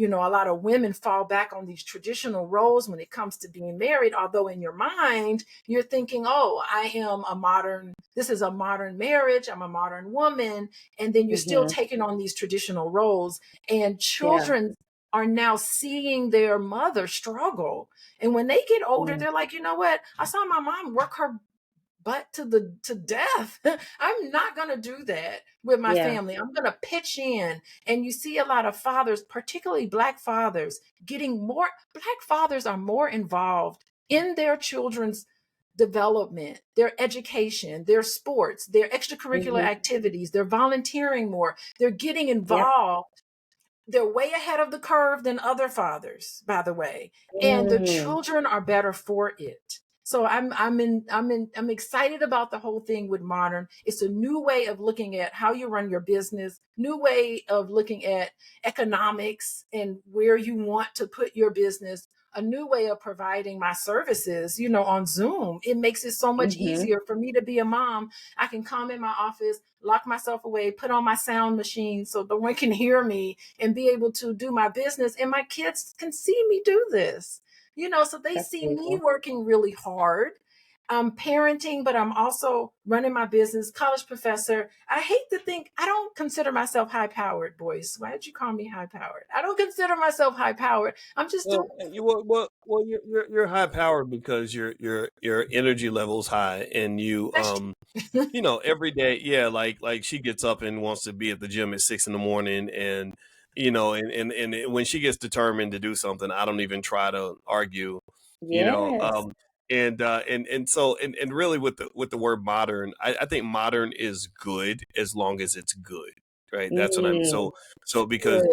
a lot of women fall back on these traditional roles when it comes to being married, although in your mind you're thinking, oh, this is a modern marriage, I'm a modern woman, and then you're still taking on these traditional roles, and children are now seeing their mother struggle. And when they get older, they're like, you know what, I saw my mom work her butt to death. I'm not going to do that with my family. I'm going to pitch in. And you see a lot of fathers, particularly Black fathers, Black fathers are more involved in their children's development, their education, their sports, their extracurricular activities. They're volunteering more. They're getting involved. They're way ahead of the curve than other fathers, by the way. And the children are better for it. So I'm excited about the whole thing with modern. It's a new way of looking at how you run your business, new way of looking at economics and where you want to put your business, a new way of providing my services, on Zoom. It makes it so much easier for me to be a mom. I can come in my office, lock myself away, put on my sound machine so no one can hear me, and be able to do my business. And my kids can see me do this. So they see me working really hard. I'm parenting, but I'm also running my business, college professor. I hate to think, I don't consider myself high powered, Boyce. Why did you call me high powered? I don't consider myself high powered. I'm just you're high powered because your energy level's high, and you every day, like she gets up and wants to be at the gym at 6 a.m, and and when she gets determined to do something, I don't even try to argue. And really with the word modern, I think modern is good as long as it's good, right? That's what I'm so because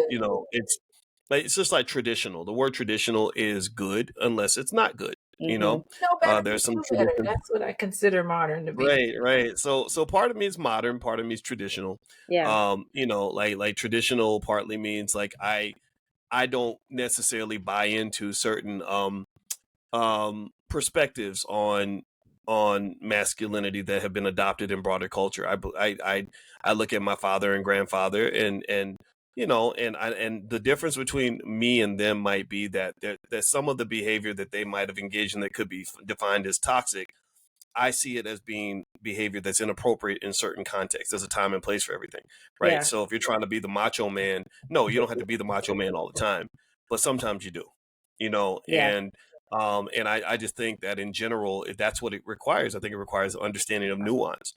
it's like, it's just like traditional. The word traditional is good unless it's not good. There's some tradition. That's what I consider modern to be. Right. So part of me is modern, part of me is traditional. Like traditional partly means like I don't necessarily buy into certain perspectives on masculinity that have been adopted in broader culture. I look at my father and grandfather, and the difference between me and them might be that some of the behavior that they might have engaged in that could be defined as toxic, I see it as being behavior that's inappropriate in certain contexts. There's a time and place for everything, right? So if you're trying to be the macho man, no, you don't have to be the macho man all the time, but sometimes you do, and I just think that in general, if that's what it requires, I think it requires understanding of nuance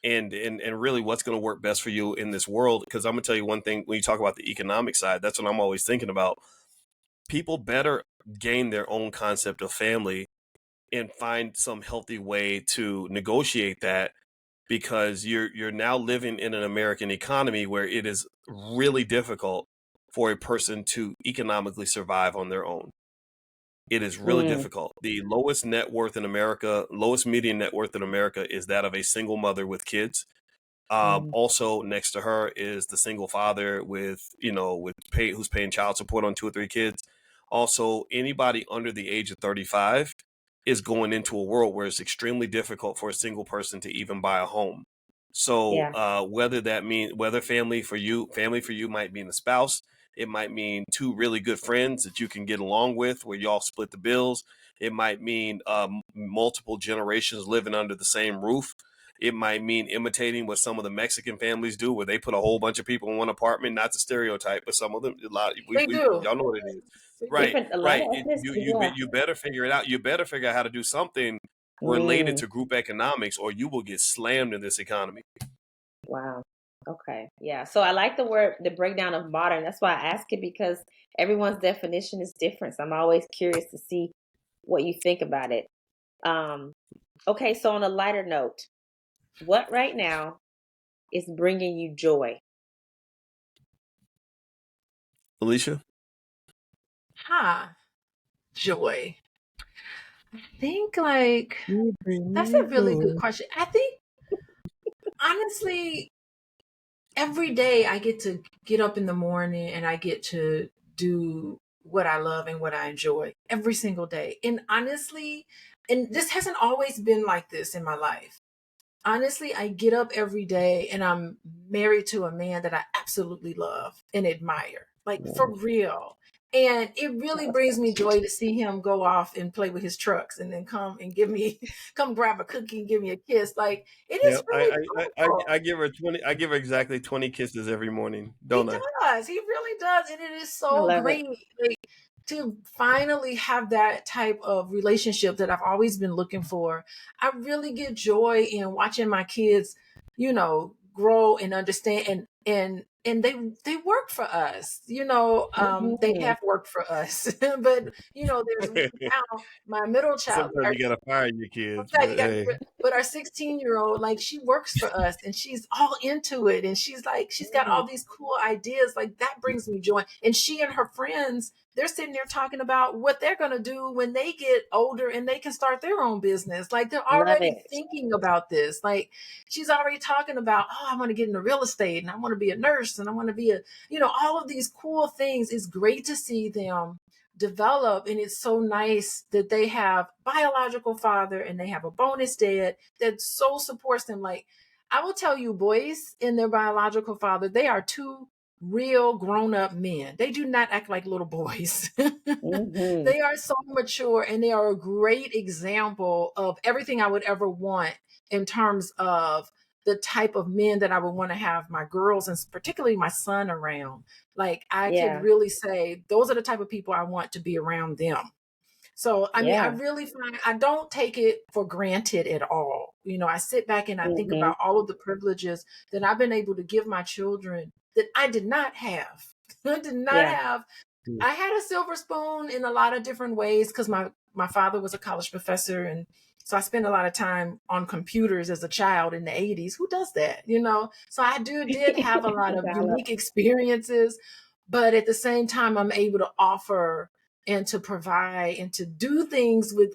and really what's going to work best for you in this world. Because I'm going to tell you one thing, when you talk about the economic side, that's what I'm always thinking about. People better gain their own concept of family and find some healthy way to negotiate that, because you're now living in an American economy where it is really difficult for a person to economically survive on their own. It is really difficult. The lowest net worth in America, lowest median net worth in America is that of a single mother with kids. Also next to her is the single father who's paying child support on 2 or 3 kids. Also, anybody under the age of 35 is going into a world where it's extremely difficult for a single person to even buy a home. So whether family for you might mean a spouse, it might mean 2 really good friends that you can get along with, where y'all split the bills. It might mean multiple generations living under the same roof. It might mean imitating what some of the Mexican families do, where they put a whole bunch of people in one apartment. Not to stereotype, but some of them, They do. Y'all know what it is. Right. You better figure it out. You better figure out how to do something related to group economics, or you will get slammed in this economy. Wow. Okay. Yeah. So I like the breakdown of modern. That's why I ask it, because everyone's definition is different. So I'm always curious to see what you think about it. Okay. So on a lighter note, what right now is bringing you joy? Alicia? Joy. I think that's a really good question. I think honestly, every day I get to get up in the morning and I get to do what I love and what I enjoy every single day. And honestly, and this hasn't always been like this in my life. Honestly, I get up every day and I'm married to a man that I absolutely love and admire, like for real. And it really brings me joy to see him go off and play with his trucks and then come and come grab a cookie and give me a kiss. Like, it Yeah, is really beautiful. I give her 20. I give her exactly 20 kisses every morning, He don't I? does. He really does. And it is I so love great. Like, to finally have that type of relationship that I've always been looking for. I really get joy in watching my kids, grow and understand and they work for us. They have worked for us. But there's now my middle child. Sometimes you gotta fire your kids, Okay, but hey. but our 16-year-old, like, she works for us and she's all into it. And she's got all these cool ideas. Like, that brings me joy. And she and her friends, they're sitting there talking about what they're going to do when they get older and they can start their own business. Like, they're already thinking about this. Like, she's already talking about, oh, I want to get into real estate and I want to be a nurse and I want to be all of these cool things. It's great to see them develop, and it's so nice that they have biological father and they have a bonus dad that so supports them. Like, I will tell you, Boyce and their biological father, they are two real grown-up men. They do not act like little boys. They are so mature, and they are a great example of everything I would ever want in terms of the type of men that I would want to have my girls and particularly my son around. Like, I could really say those are the type of people I want to be around them. So, I mean, I really find I don't take it for granted at all. I sit back and I think about all of the privileges that I've been able to give my children that I did not have. I did not have. I had a silver spoon in a lot of different ways because my father was a college professor, and so I spent a lot of time on computers as a child in the 80s. Who does that? So I did have a lot of unique experiences, but at the same time, I'm able to offer and to provide and to do things with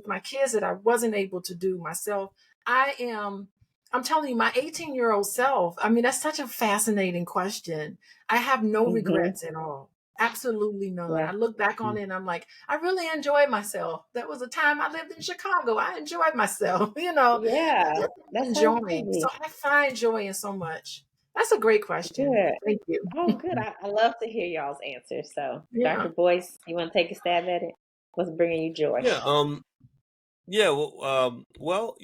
my kids that I wasn't able to do myself. I'm telling you, my 18-year-old self, I mean, that's such a fascinating question. I have no regrets at all. Absolutely none. I look back on it and I'm like, I really enjoyed myself. That was a time I lived in Chicago. I enjoyed myself, Yeah, that's enjoying. So I find joy in so much. That's a great question. Good. Thank you. Oh, good. I love to hear y'all's answers. So, Dr. Boyce, you want to take a stab at it? What's bringing you joy? Yeah. Well,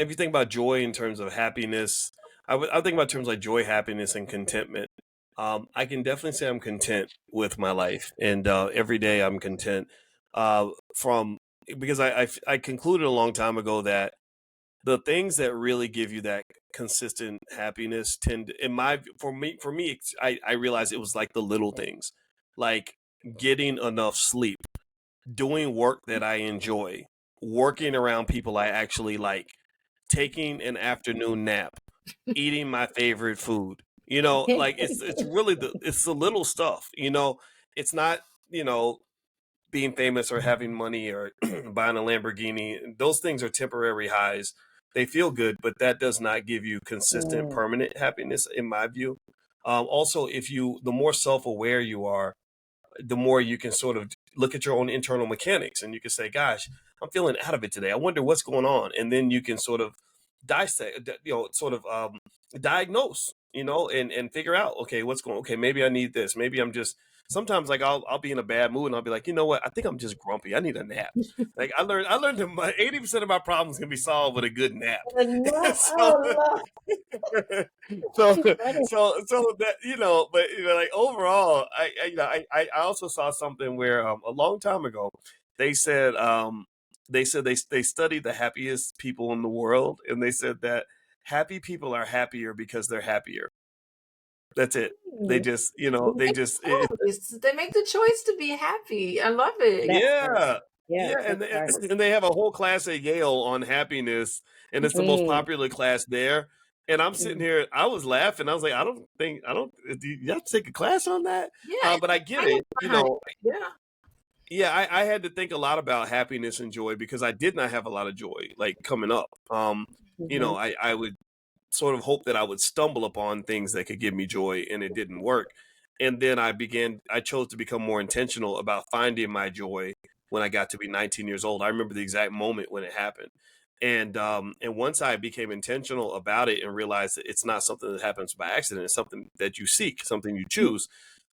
if you think about joy in terms of happiness, I think about terms like joy, happiness, and contentment. I can definitely say I'm content with my life, and every day I'm content. Because I concluded a long time ago that the things that really give you that consistent happiness tend, for me, I realized it was like the little things, like getting enough sleep, doing work that I enjoy, working around people I actually like, taking an afternoon nap, eating my favorite food. Like it's really it's the little stuff. It's not being famous or having money or buying a Lamborghini. Those things are temporary highs. They feel good, but that does not give you consistent, permanent happiness, in my view. Also, the more self-aware you are, the more you can sort of look at your own internal mechanics, and you can say, gosh, I'm feeling out of it today. I wonder what's going on. And then you can sort of dissect, diagnose, and figure out, okay, okay, maybe I need this. Maybe I'm just, sometimes like I'll be in a bad mood and I'll be like, you know what? I think I'm just grumpy. I need a nap. Like I learned that 80% of my problems can be solved with a good nap. So that but like overall, I also saw something where a long time ago they said they studied the happiest people in the world, and they said that happy people are happier because they're happier. That's it. They just they make the choice to be happy. I love it. And they have a whole class at Yale on happiness, and it's the most popular class there. And I'm sitting here, I was laughing. I was like, do you have to take a class on that? Yeah, but I get it. I had to think a lot about happiness and joy because I did not have a lot of joy, like coming up. I would sort of hope that I would stumble upon things that could give me joy, and it didn't work. And then I chose to become more intentional about finding my joy when I got to be 19 years old. I remember the exact moment when it happened. And once I became intentional about it and realized that it's not something that happens by accident, it's something that you seek, something you choose.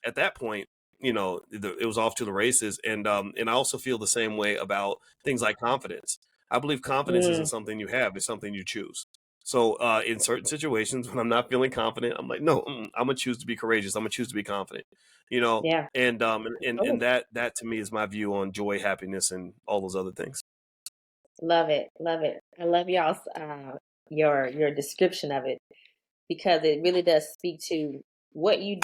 at that point, it was off to the races. And I also feel the same way about things like confidence. I believe confidence isn't something you have; it's something you choose. So in certain situations, when I'm not feeling confident, I'm like, no, I'm gonna choose to be courageous. I'm gonna choose to be confident. Yeah. And that to me is my view on joy, happiness, and all those other things. Love it. Love it. I love y'all's your description of it, because it really does speak to what you're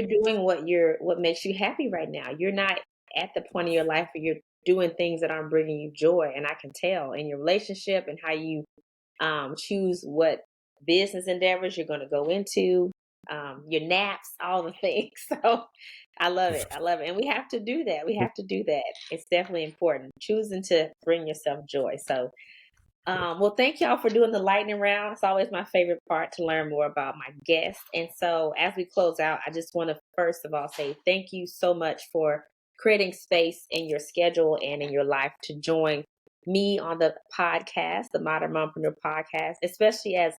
doing, what makes you happy right now. You're not at the point in your life where you're doing things that aren't bringing you joy, and I can tell in your relationship and how you choose what business endeavors you're going to go into, your naps, all the things. So I love it. I love it. And we have to do that. We have to do that. It's definitely important. Choosing to bring yourself joy. So, well, thank y'all for doing the lightning round. It's always my favorite part to learn more about my guests. And so as we close out, I just want to first of all say thank you so much for creating space in your schedule and in your life to join me on the podcast, the Modern Mompreneur podcast, especially as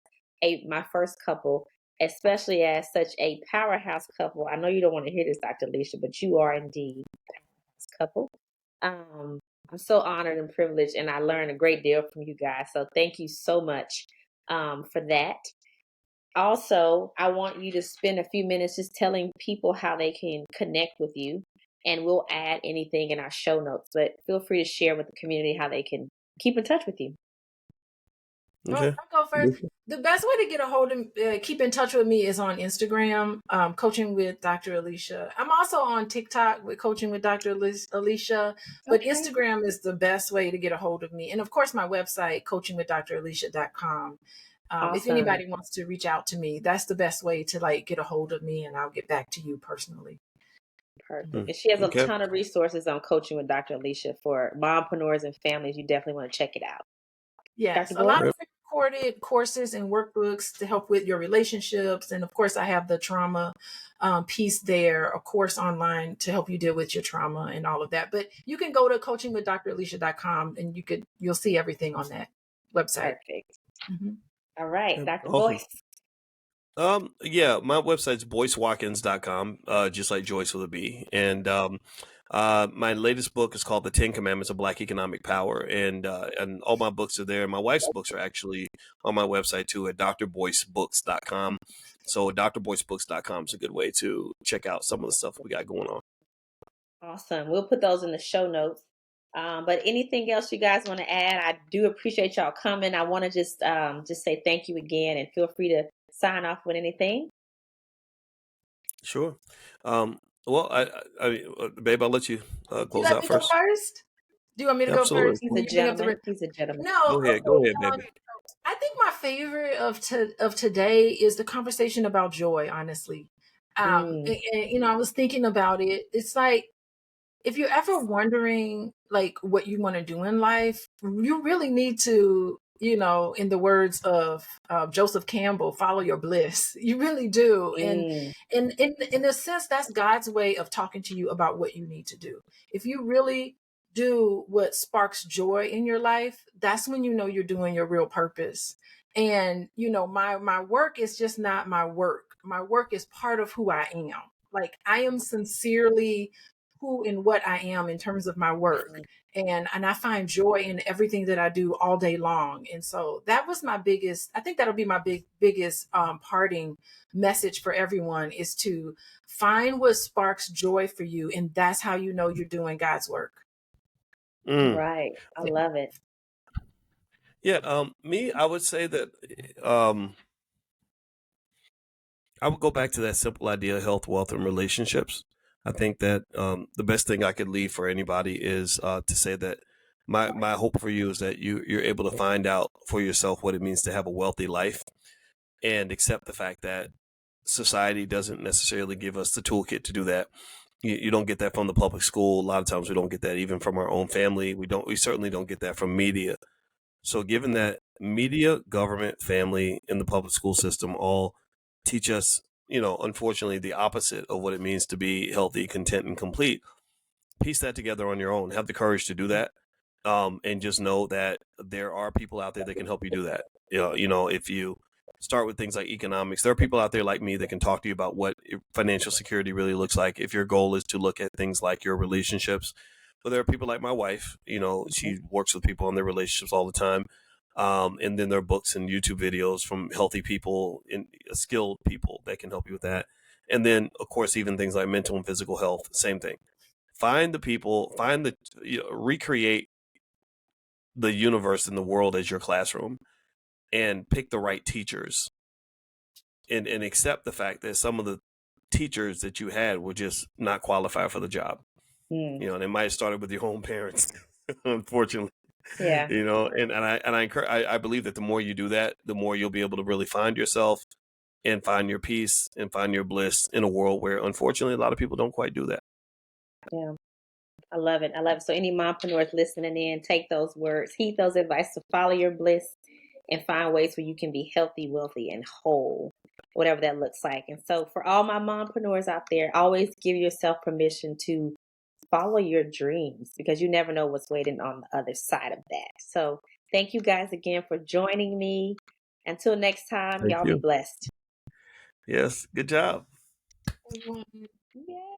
my first couple, especially as such a powerhouse couple. I know you don't want to hear this, Dr. Alicia, but you are indeed a powerhouse couple. I'm so honored and privileged, and I learned a great deal from you guys. So thank you so much for that. Also, I want you to spend a few minutes just telling people how they can connect with you, and we'll add anything in our show notes. But feel free to share with the community how they can keep in touch with you. Okay. I'll go first. The best way to get a hold of, keep in touch with me is on Instagram, Coaching with Dr. Alicia. I'm also on TikTok with Coaching with Dr. Alicia, but Instagram is the best way to get a hold of me. And of course, my website, coachingwithdralicia.com. Awesome. If anybody wants to reach out to me, that's the best way to get a hold of me, and I'll get back to you personally. Perfect. And she has a ton of resources on Coaching with Dr. Alicia for mompreneurs and families. You definitely want to check it out. Yes, a lot of recorded courses and workbooks to help with your relationships. And of course, I have the trauma piece there, a course online to help you deal with your trauma and all of that. But you can go to coachingwithdralicia.com and you'll see everything on that website. Perfect. Mm-hmm. All right, Dr. Boyce. Yeah, my website's boycewatkins.com, just like Joyce with a B. And my latest book is called The 10 Commandments of Black Economic Power. And all my books are there. My wife's books are actually on my website too at drboycebooks.com. So drboycebooks.com is a good way to check out some of the stuff we got going on. Awesome. We'll put those in the show notes. But anything else you guys want to add? I do appreciate y'all coming. I want to just say thank you again, and feel free to sign off with anything. Sure. Well, babe, I'll let you close out first. Do you want me to go first? He's a gentleman. He's a gentleman. No, go ahead, baby. I think my favorite of today is the conversation about joy. Honestly, and, I was thinking about it. It's like, if you're ever wondering what you want to do in life, you really need to, in the words of Joseph Campbell, follow your bliss. You really do. And in a sense, that's God's way of talking to you about what you need to do. If you really do what sparks joy in your life, that's when you know you're doing your real purpose. And, my work is just not my work. My work is part of who I am. I am sincerely who and what I am in terms of my work. And I find joy in everything that I do all day long. And so that was my biggest, I think that'll be my biggest parting message for everyone, is to find what sparks joy for you. And that's how you know you're doing God's work. Right. I love it. Yeah. I would say that I would go back to that simple idea of health, wealth, and relationships. I think that the best thing I could leave for anybody is to say that my hope for you is that you're able to find out for yourself what it means to have a wealthy life, and accept the fact that society doesn't necessarily give us the toolkit to do that. You don't get that from the public school. A lot of times we don't get that even from our own family. We certainly don't get that from media. So given that media, government, family, and the public school system all teach us, unfortunately, the opposite of what it means to be healthy, content, and complete, piece that together on your own. Have the courage to do that, and just know that there are people out there that can help you do that. If you start with things like economics. There are people out there like me that can talk to you about what financial security really looks like if your goal is to look at things like your relationships. But there are people like my wife, she works with people on their relationships all the time. And then there are books and YouTube videos from healthy people and skilled people that can help you with that. And then, of course, even things like mental and physical health, same thing. Find the people, recreate the universe and the world as your classroom, and pick the right teachers, and accept the fact that some of the teachers that you had will just not qualify for the job. And it might have started with your own parents, unfortunately. Yeah. I believe that the more you do that, the more you'll be able to really find yourself and find your peace and find your bliss in a world where, unfortunately, a lot of people don't quite do that. Yeah. I love it. So any mompreneurs listening in, take those words, heed those advice to follow your bliss and find ways where you can be healthy, wealthy, and whole, whatever that looks like. And so for all my mompreneurs out there, always give yourself permission to follow your dreams, because you never know what's waiting on the other side of that. So thank you guys again for joining me. Until next time, y'all be blessed. Yes. Good job. Yeah.